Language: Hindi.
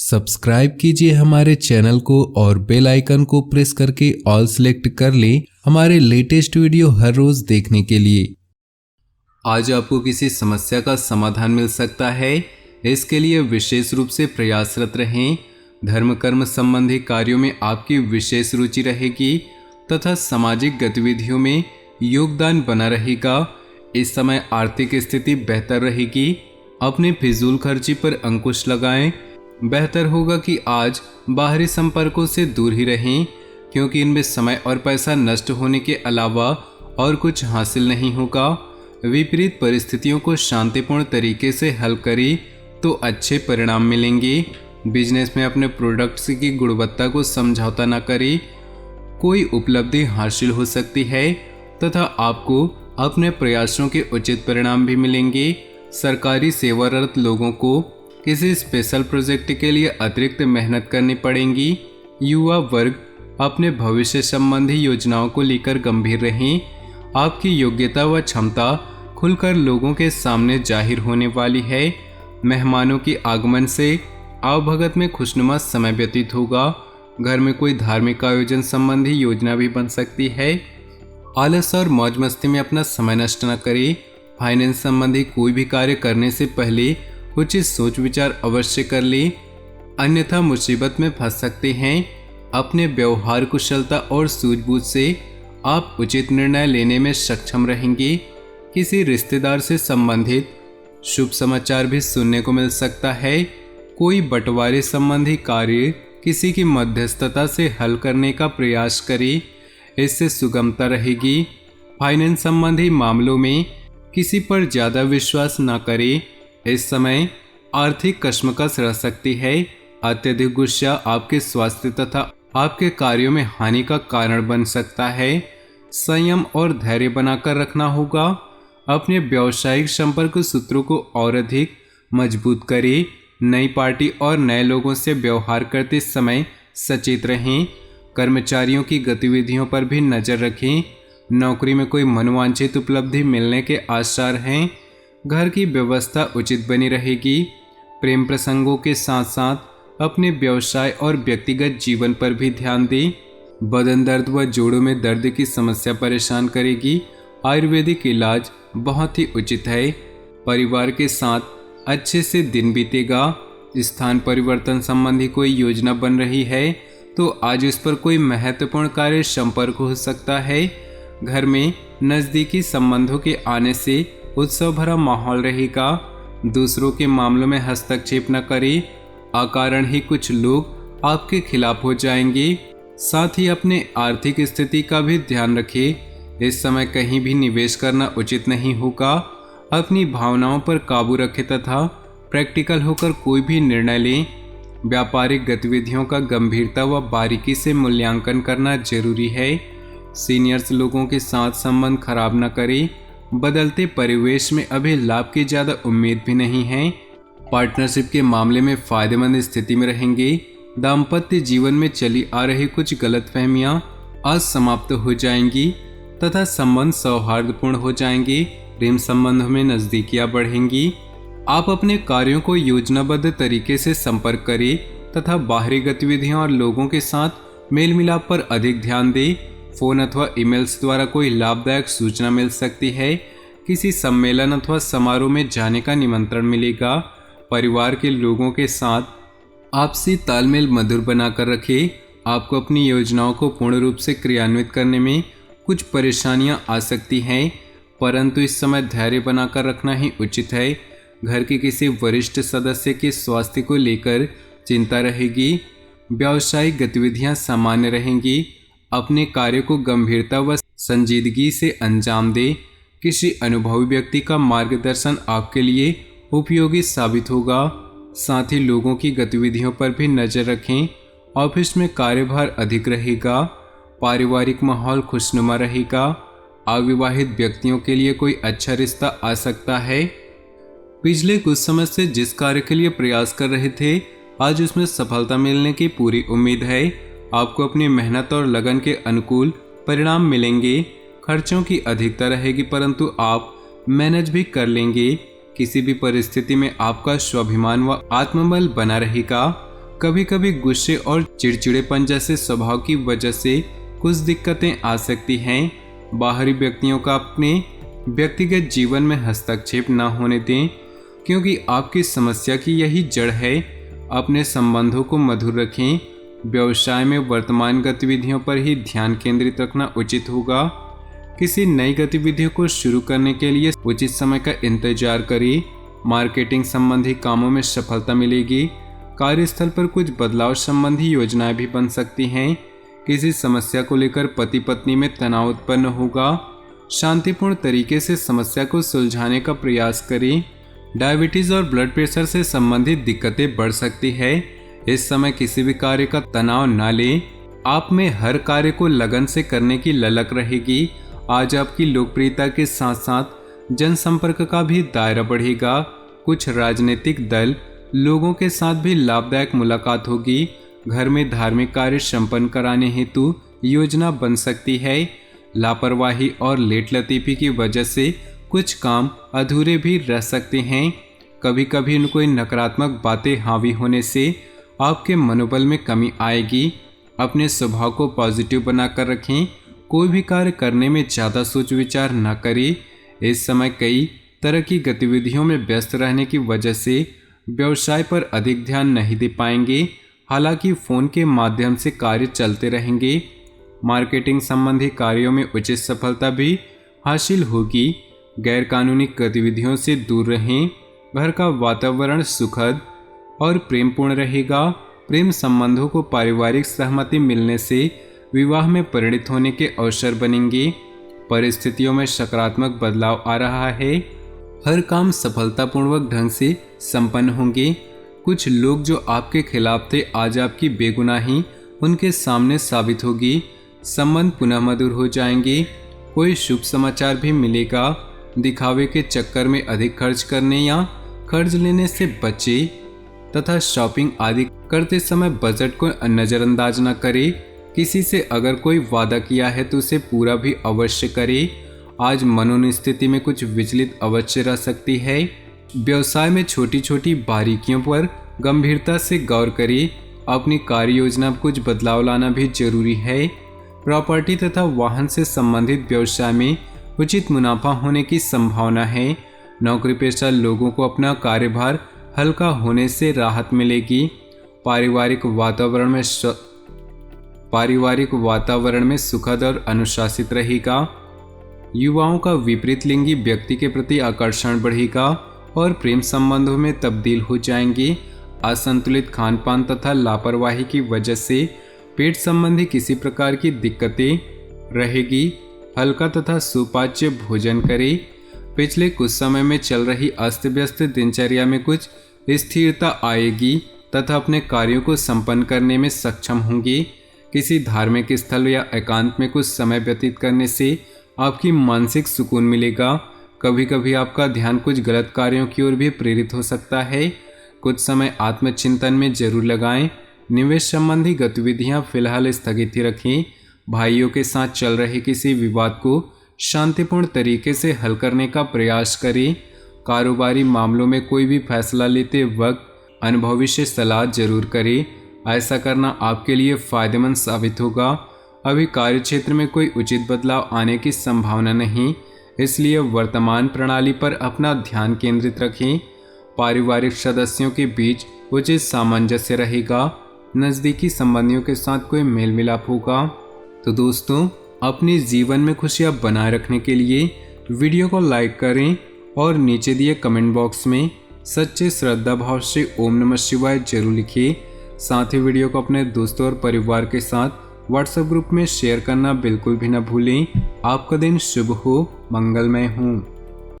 सब्सक्राइब कीजिए हमारे चैनल को और बेल आइकन को प्रेस करके ऑल सेलेक्ट कर लें हमारे लेटेस्ट वीडियो हर रोज देखने के लिए। आज आपको किसी समस्या का समाधान मिल सकता है, इसके लिए विशेष रूप से प्रयासरत रहें। धर्म कर्म संबंधी कार्यों में आपकी विशेष रुचि रहेगी तथा सामाजिक गतिविधियों में योगदान बना रहेगा। इस समय आर्थिक स्थिति बेहतर रहेगी। अपने फिजूल खर्ची पर अंकुश लगाएं। बेहतर होगा कि आज बाहरी संपर्कों से दूर ही रहें, क्योंकि इनमें समय और पैसा नष्ट होने के अलावा और कुछ हासिल नहीं होगा। विपरीत परिस्थितियों को शांतिपूर्ण तरीके से हल करें तो अच्छे परिणाम मिलेंगे। बिजनेस में अपने प्रोडक्ट्स की गुणवत्ता को समझौता न करें। कोई उपलब्धि हासिल हो सकती है तथा आपको अपने प्रयासों के उचित परिणाम भी मिलेंगे। सरकारी सेवारत लोगों को किसी स्पेशल प्रोजेक्ट के लिए अतिरिक्त मेहनत करनी पड़ेगी। युवा वर्ग अपने भविष्य संबंधी योजनाओं को लेकर गंभीर रहें। आपकी योग्यता व क्षमता खुलकर लोगों के सामने जाहिर होने वाली है। मेहमानों के आगमन से आवभगत में खुशनुमा समय व्यतीत होगा। घर में कोई धार्मिक आयोजन संबंधी योजना भी बन सकती है। आलस और मौज मस्ती में अपना समय नष्ट न करें। फाइनेंस संबंधी कोई भी कार्य करने से पहले उचित सोच विचार अवश्य कर लें, अन्यथा मुसीबत में फंस सकते हैं। अपने व्यवहार कुशलता और सूझबूझ से आप उचित निर्णय लेने में सक्षम रहेंगे। किसी रिश्तेदार से संबंधित शुभ समाचार भी सुनने को मिल सकता है। कोई बंटवारे संबंधी कार्य किसी की मध्यस्थता से हल करने का प्रयास करें, इससे सुगमता रहेगी। फाइनेंस संबंधी मामलों में किसी पर ज्यादा विश्वास न करें। इस समय आर्थिक कश्मकश रह सकती है। अत्यधिक गुस्सा आपके स्वास्थ्य तथा आपके कार्यों में हानि का कारण बन सकता है। संयम और धैर्य बनाकर रखना होगा। अपने व्यावसायिक संपर्क सूत्रों को और अधिक मजबूत करें। नई पार्टी और नए लोगों से व्यवहार करते समय सचेत रहें। कर्मचारियों की गतिविधियों पर भी नजर रखें। नौकरी में कोई मनोवांछित उपलब्धि मिलने के आसार हैं। घर की व्यवस्था उचित बनी रहेगी। प्रेम प्रसंगों के साथ साथ अपने व्यवसाय और व्यक्तिगत जीवन पर भी ध्यान दें। बदन दर्द व जोड़ों में दर्द की समस्या परेशान करेगी। आयुर्वेदिक इलाज बहुत ही उचित है। परिवार के साथ अच्छे से दिन बीतेगा। स्थान परिवर्तन संबंधी कोई योजना बन रही है तो आज इस पर कोई महत्वपूर्ण कार्य संपर्क हो सकता है। घर में नज़दीकी संबंधों के आने से उत्सव भरा माहौल रहेगा। दूसरों के मामलों में हस्तक्षेप न करें, अकारण ही कुछ लोग आपके खिलाफ हो जाएंगे। साथ ही अपने आर्थिक स्थिति का भी ध्यान रखें। इस समय कहीं भी निवेश करना उचित नहीं होगा। अपनी भावनाओं पर काबू रखें तथा प्रैक्टिकल होकर कोई भी निर्णय लें। व्यापारिक गतिविधियों का गंभीरता व बारीकी से मूल्यांकन करना जरूरी है। सीनियर्स लोगों के साथ संबंध खराब न करें। बदलते परिवेश में अभी लाभ की ज़्यादा उम्मीद भी नहीं है। पार्टनरशिप के मामले में फायदेमंद स्थिति में रहेंगे। दाम्पत्य जीवन में चली आ रही कुछ गलतफहमियां आज समाप्त हो जाएंगी तथा संबंध सौहार्दपूर्ण हो जाएंगे। प्रेम संबंधों में नजदीकियां बढ़ेंगी। आप अपने कार्यों को योजनाबद्ध तरीके से संपर्क करें तथा बाहरी गतिविधियों और लोगों के साथ मेल मिलाप पर अधिक ध्यान दें। फोन अथवा ईमेल्स द्वारा कोई लाभदायक सूचना मिल सकती है। किसी सम्मेलन अथवा समारोह में जाने का निमंत्रण मिलेगा। परिवार के लोगों के साथ आपसी तालमेल मधुर बनाकर रखें। आपको अपनी योजनाओं को पूर्ण रूप से क्रियान्वित करने में कुछ परेशानियां आ सकती हैं, परंतु इस समय धैर्य बनाकर रखना ही उचित है। घर के किसी वरिष्ठ सदस्य के स्वास्थ्य को लेकर चिंता रहेगी। व्यावसायिक गतिविधियां सामान्य रहेंगी। अपने कार्य को गंभीरता व संजीदगी से अंजाम दें। किसी अनुभवी व्यक्ति का मार्गदर्शन आपके लिए उपयोगी साबित होगा। साथ ही लोगों की गतिविधियों पर भी नजर रखें। ऑफिस में कार्यभार अधिक रहेगा। पारिवारिक माहौल खुशनुमा रहेगा। अविवाहित व्यक्तियों के लिए कोई अच्छा रिश्ता आ सकता है। पिछले कुछ समय से जिस कार्य के लिए प्रयास कर रहे थे, आज उसमें सफलता मिलने की पूरी उम्मीद है। आपको अपनी मेहनत और लगन के अनुकूल परिणाम मिलेंगे। खर्चों की अधिकता रहेगी, परंतु आप मैनेज भी कर लेंगे। किसी भी परिस्थिति में आपका स्वाभिमान व आत्मबल बना रहेगा। कभी कभी गुस्से और चिड़चिड़ेपन जैसे स्वभाव की वजह से कुछ दिक्कतें आ सकती हैं। बाहरी व्यक्तियों का अपने व्यक्तिगत जीवन में हस्तक्षेप न होने दें, क्योंकि आपकी समस्या की यही जड़ है। अपने संबंधों को मधुर रखें। व्यवसाय में वर्तमान गतिविधियों पर ही ध्यान केंद्रित रखना उचित होगा। किसी नई गतिविधियों को शुरू करने के लिए उचित समय का इंतजार करें। मार्केटिंग संबंधी कामों में सफलता मिलेगी। कार्यस्थल पर कुछ बदलाव संबंधी योजनाएं भी बन सकती हैं। किसी समस्या को लेकर पति पत्नी में तनाव उत्पन्न होगा। शांतिपूर्ण तरीके से समस्या को सुलझाने का प्रयास करें। डायबिटीज और ब्लड प्रेशर से संबंधित दिक्कतें बढ़ सकती है। इस समय किसी भी कार्य का तनाव न लें। आप में हर कार्य को लगन से करने की ललक रहेगी। आज आपकी लोकप्रियता के साथ साथ जनसंपर्क का भी दायरा बढ़ेगा। कुछ राजनीतिक दल लोगों के साथ भी लाभदायक मुलाकात होगी। घर में धार्मिक कार्य संपन्न कराने हेतु योजना बन सकती है। लापरवाही और लेटलतीफी की वजह से कुछ काम अधूरे भी रह सकते हैं। कभी कभी उन कोई नकारात्मक बातें हावी होने से आपके मनोबल में कमी आएगी। अपने स्वभाव को पॉजिटिव बनाकर रखें। कोई भी कार्य करने में ज़्यादा सोच विचार न करें। इस समय कई तरह की गतिविधियों में व्यस्त रहने की वजह से व्यवसाय पर अधिक ध्यान नहीं दे पाएंगे। हालांकि फ़ोन के माध्यम से कार्य चलते रहेंगे। मार्केटिंग संबंधी कार्यों में उचित सफलता भी हासिल होगी। गैरकानूनी गतिविधियों से दूर रहें। घर का वातावरण सुखद और प्रेमपूर्ण रहेगा। प्रेम संबंधों को पारिवारिक सहमति मिलने से विवाह में परिणित होने के अवसर बनेंगे। परिस्थितियों में सकारात्मक बदलाव आ रहा है। हर काम सफलतापूर्वक ढंग से संपन्न होंगे। कुछ लोग जो आपके खिलाफ थे, आज आपकी बेगुनाही उनके सामने साबित होगी। संबंध पुनः मधुर हो जाएंगे। कोई शुभ समाचार भी मिलेगा। दिखावे के चक्कर में अधिक खर्च करने या कर्ज लेने से बचे तथा शॉपिंग आदि करते समय बजट को नज़रअंदाज न करें। किसी से अगर कोई वादा किया है तो उसे पूरा भी अवश्य करें। आज मनोस्थिति में कुछ विचलित अवश्य रह सकती है। व्यवसाय में छोटी छोटी बारीकियों पर गंभीरता से गौर करें। अपनी कार्य योजना में कुछ बदलाव लाना भी जरूरी है। प्रॉपर्टी तथा वाहन से संबंधित व्यवसाय में उचित मुनाफा होने की संभावना है। नौकरी पेशा लोगों को अपना कार्यभार हल्का होने से राहत मिलेगी। पारिवारिक वातावरण में सुखद और अनुशासित रहेगा। युवाओं का विपरीत लिंगी व्यक्ति के प्रति आकर्षण बढ़ेगा और प्रेम संबंधों में तब्दील हो जाएंगे। असंतुलित खानपान तथा लापरवाही की वजह से पेट संबंधी किसी प्रकार की दिक्कतें रहेगी। हल्का तथा सुपाच्य भोजन करें। पिछले कुछ समय में चल रही अस्त व्यस्त दिनचर्या में कुछ स्थिरता आएगी तथा अपने कार्यों को संपन्न करने में सक्षम होंगे। किसी धार्मिक स्थल या एकांत में कुछ समय व्यतीत करने से आपकी मानसिक सुकून मिलेगा। कभी कभी आपका ध्यान कुछ गलत कार्यों की ओर भी प्रेरित हो सकता है। कुछ समय आत्मचिंतन में जरूर लगाएं। निवेश संबंधी गतिविधियां फिलहाल स्थगित ही रखें। भाइयों के साथ चल रहे किसी विवाद को शांतिपूर्ण तरीके से हल करने का प्रयास करें। कारोबारी मामलों में कोई भी फैसला लेते वक्त अनुभवी से सलाह जरूर करें। ऐसा करना आपके लिए फायदेमंद साबित होगा। अभी कार्यक्षेत्र में कोई उचित बदलाव आने की संभावना नहीं, इसलिए वर्तमान प्रणाली पर अपना ध्यान केंद्रित रखें। पारिवारिक सदस्यों के बीच उचित सामंजस्य रहेगा। नज़दीकी संबंधियों के साथ कोई मेल मिलाप होगा। तो दोस्तों, अपने जीवन में खुशियाँ बनाए रखने के लिए वीडियो को लाइक करें और नीचे दिए कमेंट बॉक्स में सच्चे श्रद्धा भाव से ओम नमः शिवाय जरूर लिखिए। साथ ही वीडियो को अपने दोस्तों और परिवार के साथ व्हाट्सएप ग्रुप में शेयर करना बिल्कुल भी न भूलें। आपका दिन शुभ हो, मंगलमय हो।